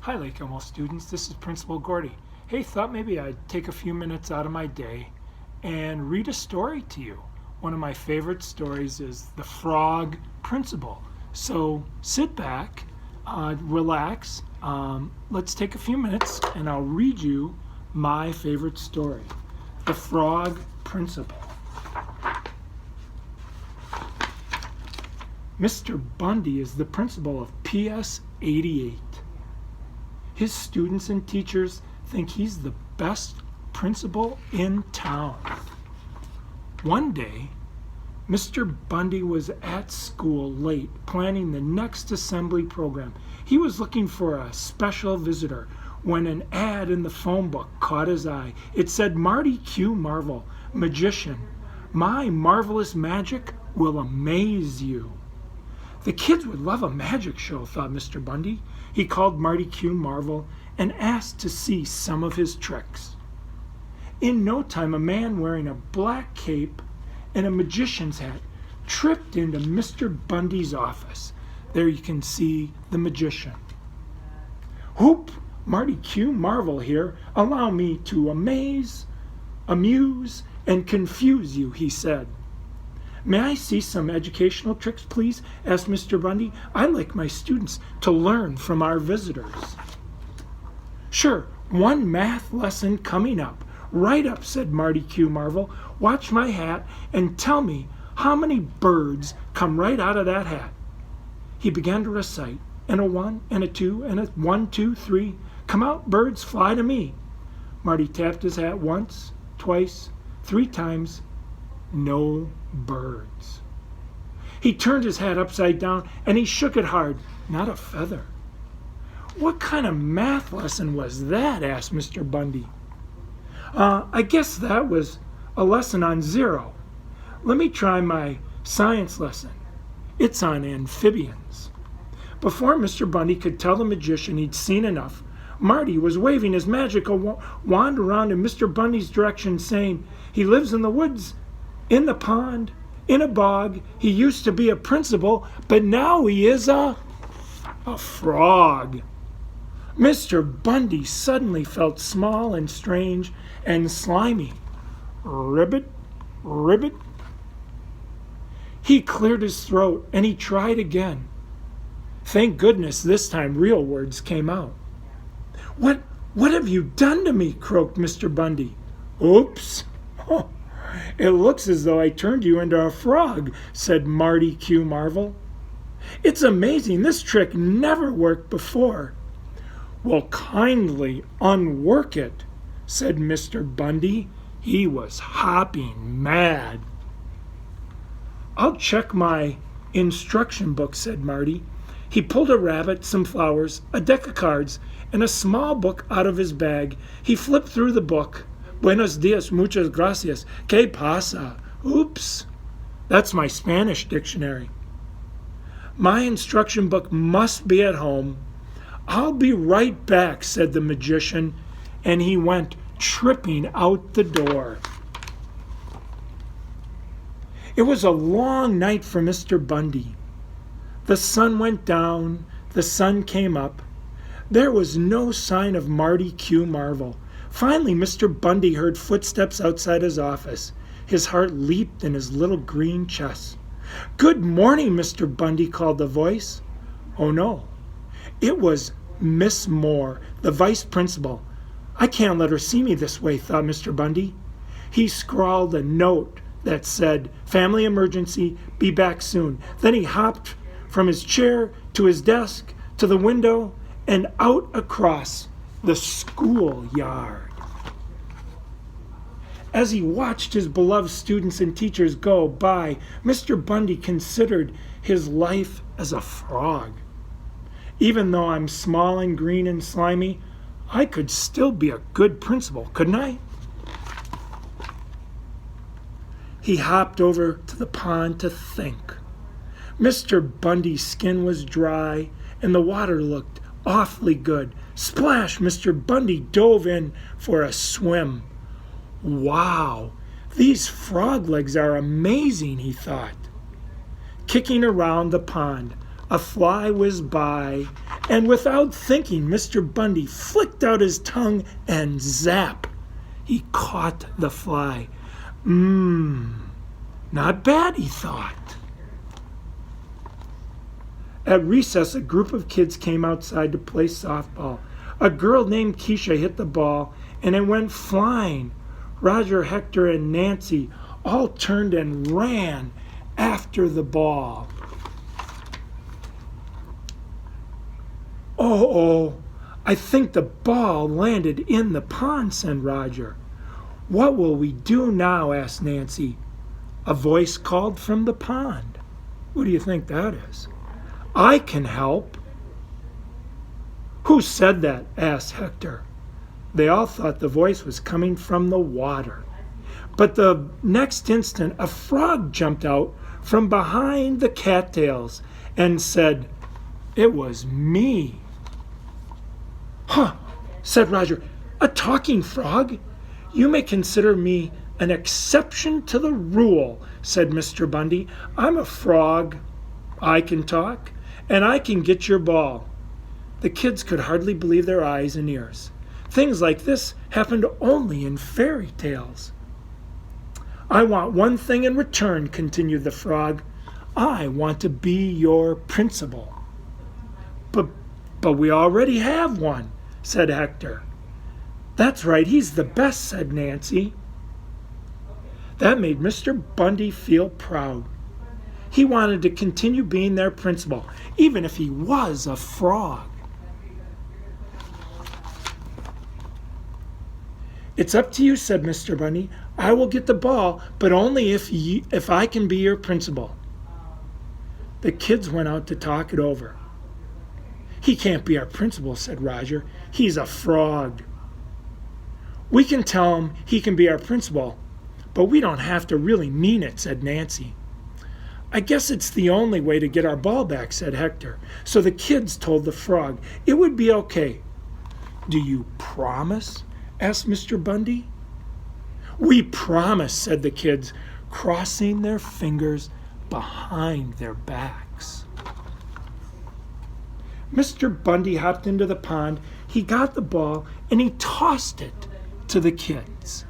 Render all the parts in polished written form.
Hi, Lake Elmo students. This is Principal Gorde. Hey, thought maybe I'd take a few minutes out of my day and read a story to you. One of my favorite stories is The Frog Principle. So sit back, relax. Let's take a few minutes and I'll read you my favorite story, The Frog Principle. Mr. Bundy is the principal of PS 88. His students and teachers think he's the best principal in town. One day, Mr. Bundy was at school late planning the next assembly program. He was looking for a special visitor when an ad in the phone book caught his eye. It said, "Marty Q. Marvel, magician. My marvelous magic will amaze you." The kids would love a magic show, thought Mr. Bundy. He called Marty Q. Marvel and asked to see some of his tricks. In no time, a man wearing a black cape and a magician's hat tripped into Mr. Bundy's office. There you can see the magician. "Whoop, Marty Q. Marvel here. Allow me to amaze, amuse, and confuse you," he said. "May I see some educational tricks, please?" asked Mr. Bundy. "I'd like my students to learn from our visitors." "Sure, one math lesson coming up. Right up," said Marty Q. Marvel. "Watch my hat and tell me how many birds come right out of that hat." He began to recite, and a 1, and a 2, and a 1, 2, 3. "Come out, birds, fly to me." Marty tapped his hat once, twice, 3 times. No birds. He turned his hat upside down and he shook it hard. Not a feather. "What kind of math lesson was that?" asked Mr. Bundy. I guess that was a lesson on zero. Let me try my science lesson. It's on amphibians." Before Mr. Bundy could tell the magician he'd seen enough, Marty was waving his magical wand around in Mr. Bundy's direction, saying, "He lives in the woods, in the pond, in a bog. He used to be a principal, but now he is a frog." Mr. Bundy suddenly felt small and strange and slimy. Ribbit, ribbit. He cleared his throat and he tried again. Thank goodness this time real words came out. What have you done to me?" croaked Mr. Bundy. "Oops. Oh, it looks as though I turned you into a frog," said Marty Q. Marvel. "It's amazing. This trick never worked before." "Well, kindly unwork it," said Mr. Bundy. He was hopping mad. "I'll check my instruction book," said Marty. He pulled a rabbit, some flowers, a deck of cards, and a small book out of his bag. He flipped through the book. "Buenos dias, muchas gracias. ¿Qué pasa? Oops. That's my Spanish dictionary. My instruction book must be at home. I'll be right back," said the magician, and he went tripping out the door. It was a long night for Mr. Bundy. The sun went down, the sun came up. There was no sign of Marty Q. Marvel. Finally, Mr. Bundy heard footsteps outside his office. His heart leaped in his little green chest. "Good morning, Mr. Bundy," called the voice. Oh no, it was Miss Moore, the vice principal. "I can't let her see me this way," thought Mr. Bundy. He scrawled a note that said, "Family emergency, be back soon." Then he hopped from his chair to his desk, to the window, and out across the schoolyard. As he watched his beloved students and teachers go by, Mr. Bundy considered his life as a frog. Even though I'm small and green and slimy, I could still be a good principal, couldn't I? He hopped over to the pond to think. Mr. Bundy's skin was dry and the water looked awfully good. Splash! Mr. Bundy dove in for a swim. "Wow, these frog legs are amazing," he thought. Kicking around the pond, A fly whizzed by, and without thinking, Mr. Bundy flicked out his tongue and zap! He caught the fly. Not bad, he thought. At recess, a group of kids came outside to play softball. A girl named Keisha hit the ball, and it went flying. Roger, Hector, and Nancy all turned and ran after the ball. Oh, I think the ball landed in the pond, said Roger. What will we do now? Asked Nancy. A voice called from the pond. Who do you think that is? I can help. Who said that? Asked Hector. They all thought the voice was coming from the water. But the next instant, a frog jumped out from behind the cattails and said, "It was me." Huh, said Roger, a talking frog? You may consider me an exception to the rule, said Mr. Bundy. I'm a frog. I can talk, and I can get your ball. The kids could hardly believe their eyes and ears. Things like this happened only in fairy tales. I want one thing in return, continued the frog. I want to be your principal. But we already have one, said Hector. That's right, he's the best, said Nancy. That made Mr. Bundy feel proud. He wanted to continue being their principal, even if he was a frog. It's up to you, said Mr. Bundy. I will get the ball, but only if I can be your principal. The kids went out to talk it over. He can't be our principal, said Roger. He's a frog. We can tell him he can be our principal, but we don't have to really mean it, said Nancy. I guess it's the only way to get our ball back, said Hector. So the kids told the frog it would be okay. Do you promise? Asked Mr. Bundy. We promise, said the kids, crossing their fingers behind their backs. Mr. Bundy hopped into the pond. He got the ball and he tossed it to the kids.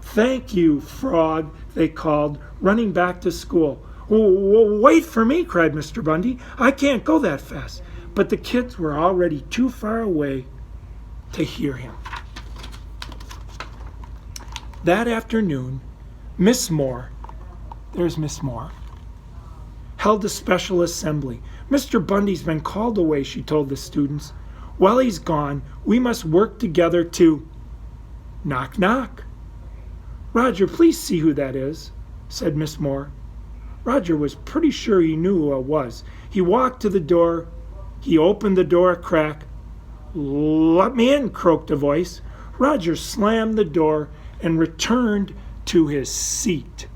Thank you, frog, they called, running back to school. Wait for me, cried Mr. Bundy. I can't go that fast. But the kids were already too far away to hear him. That afternoon, Miss Moore, there's Miss Moore, held a special assembly. Mr. Bundy's been called away, she told the students. While he's gone, we must work together to knock, knock. Roger, please see who that is, said Miss Moore. Roger was pretty sure he knew who it was. He walked to the door. He opened the door a crack. Let me in, croaked a voice. Roger slammed the door and returned to his seat.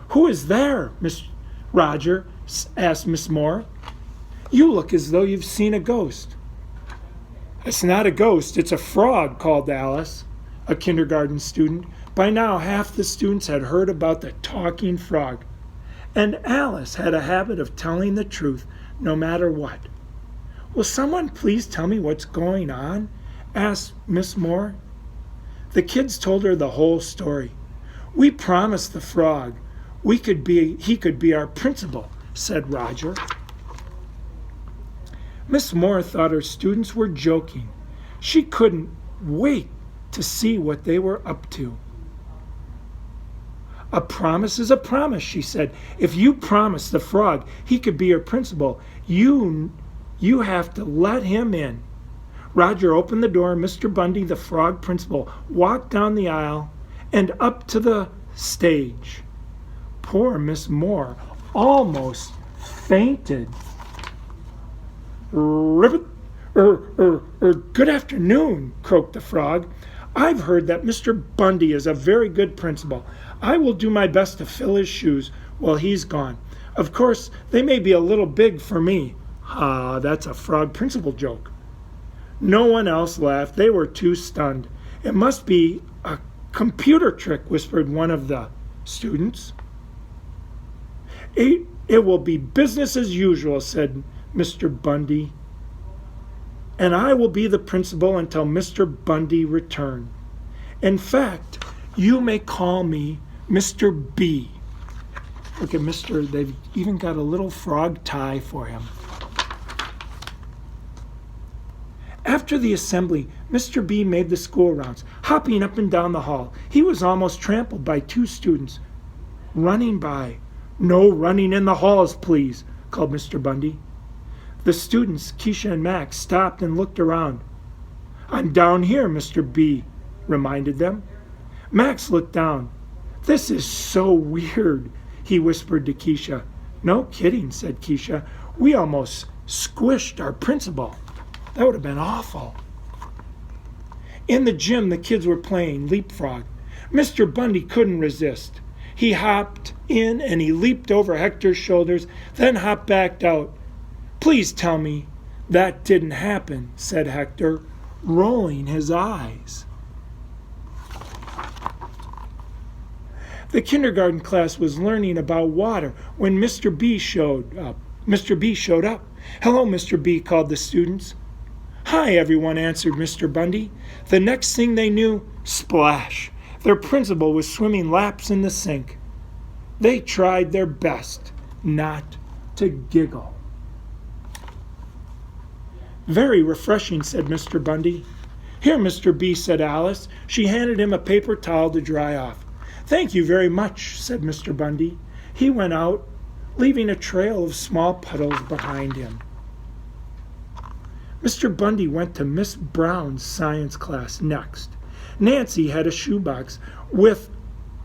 Who is there, Miss Roger? Asked Miss Moore. You look as though you've seen a ghost. It's not a ghost, it's a frog, called Alice, a kindergarten student. By now, half the students had heard about the talking frog, and Alice had a habit of telling the truth no matter what. Will someone please tell me what's going on? Asked Miss Moore. The kids told her the whole story. We promised the frog he could be our principal, said Roger. Miss Moore thought her students were joking. She couldn't wait to see what they were up to. A promise is a promise, she said. If you promise the frog he could be your principal, you have to let him in. Roger opened the door. Mr. Bundy, the frog principal, walked down the aisle and up to the stage. Poor Miss Moore almost fainted. Ribbit, good afternoon, croaked the frog. I've heard that Mr. Bundy is a very good principal. I will do my best to fill his shoes while he's gone. Of course, they may be a little big for me. That's a frog principal joke. No one else laughed. They were too stunned. It must be a computer trick, whispered one of the students. It will be business as usual, said Mr. Bundy, and I will be the principal until Mr. Bundy return. In fact, you may call me Mr. B. Look at Mr. They've even got a little frog tie for him. After the assembly, Mr. B made the school rounds, hopping up and down the hall. He was almost trampled by two students running by. No running in the halls, please, called Mr. Bundy. The students, Keisha and Max, stopped and looked around. I'm down here, Mr. B reminded them. Max looked down. This is so weird, he whispered to Keisha. No kidding, said Keisha. We almost squished our principal. That would have been awful. In the gym, the kids were playing leapfrog. Mr. Bundy couldn't resist. He hopped in and he leaped over Hector's shoulders, then hopped back out. Please tell me that didn't happen, said Hector, rolling his eyes. The kindergarten class was learning about water when Mr. B showed up. Hello, Mr. B, called the students. Hi, everyone, answered Mr. Bundy. The next thing they knew, splash! Their principal was swimming laps in the sink. They tried their best not to giggle. Very refreshing, said Mr. Bundy. Here, Mr. B, said Alice. She handed him a paper towel to dry off. Thank you very much, said Mr. Bundy. He went out, leaving a trail of small puddles behind him. Mr. Bundy went to Miss Brown's science class next. Nancy had a shoebox with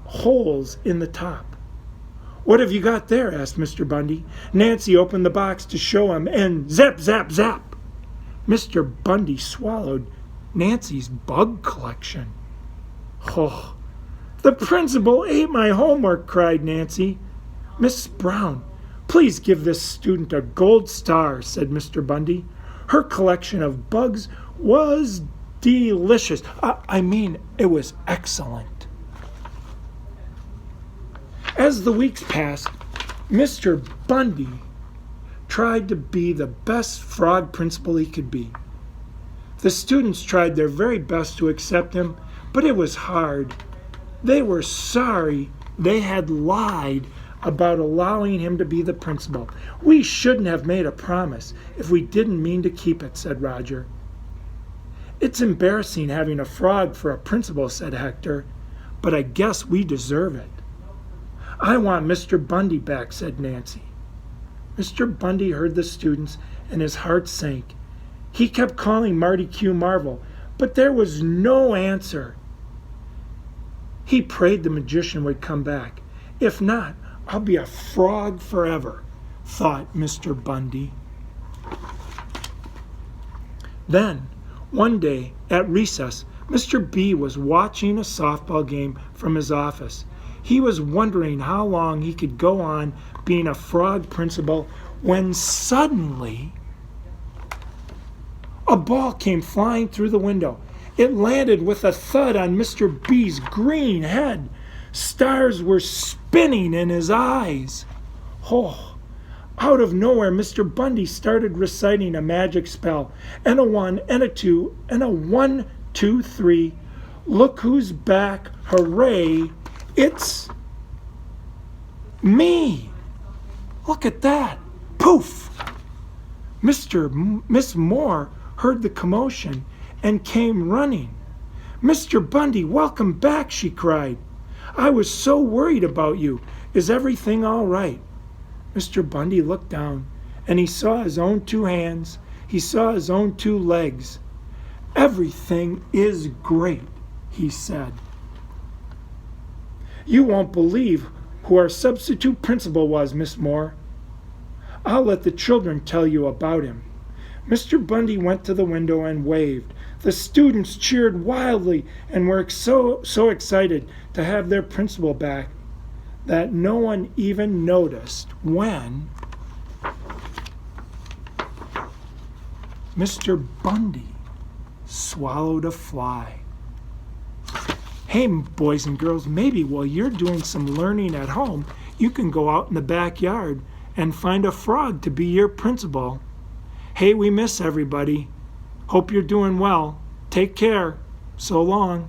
holes in the top. What have you got there? Asked Mr. Bundy. Nancy opened the box to show him, and zap, zap, zap! Mr. Bundy swallowed Nancy's bug collection. Oh, the principal ate my homework, cried Nancy. Miss Brown, please give this student a gold star, said Mr. Bundy. Her collection of bugs was delicious. It was excellent. As the weeks passed, Mr. Bundy tried to be the best frog principal he could be. The students tried their very best to accept him, but it was hard. They were sorry they had lied about allowing him to be the principal. We shouldn't have made a promise if we didn't mean to keep it, said Roger. It's embarrassing having a frog for a principal, said Hector, but I guess we deserve it. I want Mr. Bundy back, said Nancy. Mr. Bundy heard the students and his heart sank. He kept calling Marty Q Marvel, but there was no answer. He prayed the magician would come back. If not, I'll be a frog forever, thought Mr. Bundy. Then, one day at recess, Mr. B was watching a softball game from his office. He was wondering how long he could go on being a frog principal when suddenly a ball came flying through the window. It landed with a thud on Mr. B's green head. Stars were spinning in his eyes. Oh, out of nowhere, Mr. Bundy started reciting a magic spell. And a 1, and a 2, and a 1, 2, 3. Look who's back, hooray, it's me. Look at that. Poof! Miss Moore heard the commotion and came running. Mr. Bundy, welcome back, she cried. I was so worried about you. Is everything all right? Mr. Bundy looked down, and he saw his own 2 hands. He saw his own 2 legs. Everything is great, he said. You won't believe who our substitute principal was, Miss Moore. I'll let the children tell you about him. Mr. Bundy went to the window and waved. The students cheered wildly and were so excited to have their principal back that no one even noticed when Mr. Bundy swallowed a fly. Hey, boys and girls, maybe while you're doing some learning at home, you can go out in the backyard and find a frog to be your principal. Hey, we miss everybody. Hope you're doing well. Take care. So long.